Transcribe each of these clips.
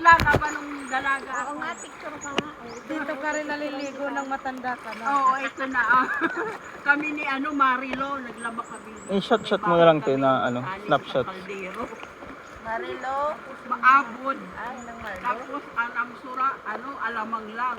lang habang nung dalaga ako. Oo nga, picture ka nga. Dito ka rin naliligo ng matanda ka na. Oo, ito na. Kami ni Marilo, naglaba kami. I-shot mo na lang tayo na snapshot. Kaldero. Marilo. Maabot. Ay, nang Marilo. Tapos ang sura, alamang lang.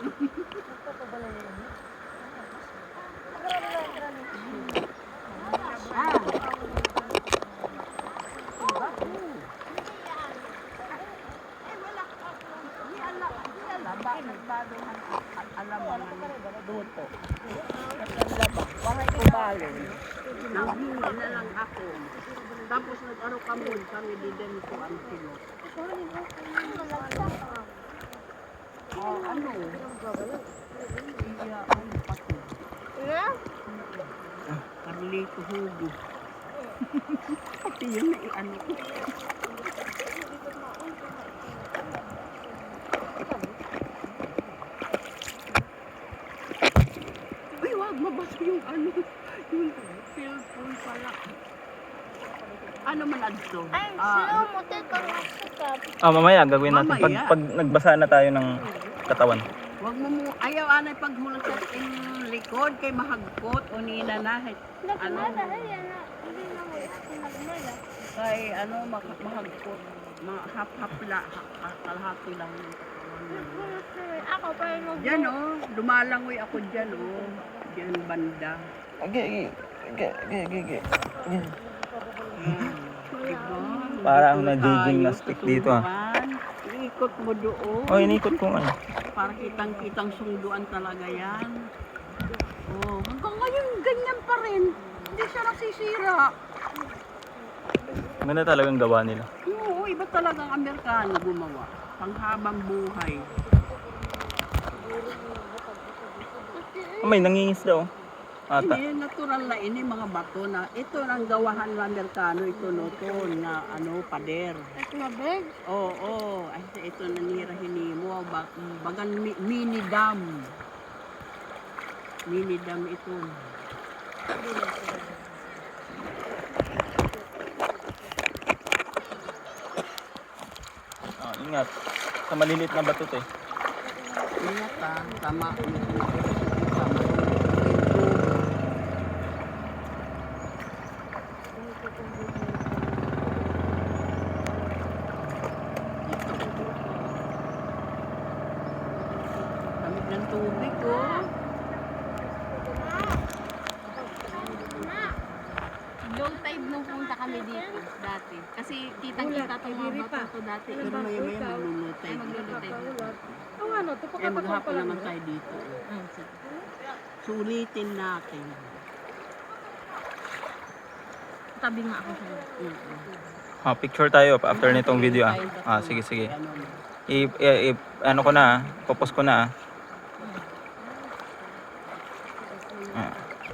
Nanghingi na lang ako. Tapos nag-ano kami din ko ang kilo. Ano? Iya, ang pati. Carlito Hugo. Pati yun na i-ano ko. Uy, wag mabasa yung yung cellphone pala. Ano man adto? Ay, sino mo tito nga Mamaya gagawin natin Mamaya. pag nagbasa na tayo ng katawan. Wag mo ayaw anay paghulog sa likod kay mahagkot o ninanahit. Ano? Kay mahagkot. Mahap-hapla. Kalahati lang yung katawan. Ako pa yung Diyan lumalangoy ako diyan Diyan banda. Diba? Para na gymnastic dito Iikot mo doon. Oh, inikot ko nga. Para kitang sunduan talaga yan. Hanggang ngayon ganyan pa rin. Hindi siya nasisira. Ganda talagang gawa nila. Oo, iba talagang Amerikano gumawa. Panghabang buhay. May nangingis daw. Ata. Ini natural na mga bato na ito ang gawahan ng Amerikano ito na pader. At mabig. Oo. Ay ito nanirahin mo bagan mini dam. Mini dam ito. Ingat. Sa malilit na bato eh. Ingat tama. Lamig ng tubig Low tide nung punta kami dito dati. Kasi kitang-kita itong mga bato to dati. Pero maya-maya maglulutay. Maglulutay dito. Ang ano, ito Maghapon naman tayo dito. Sulitin natin. Tabi nga ako sa'yo. Picture tayo after nitong video sige. Ano ko na, popost ko na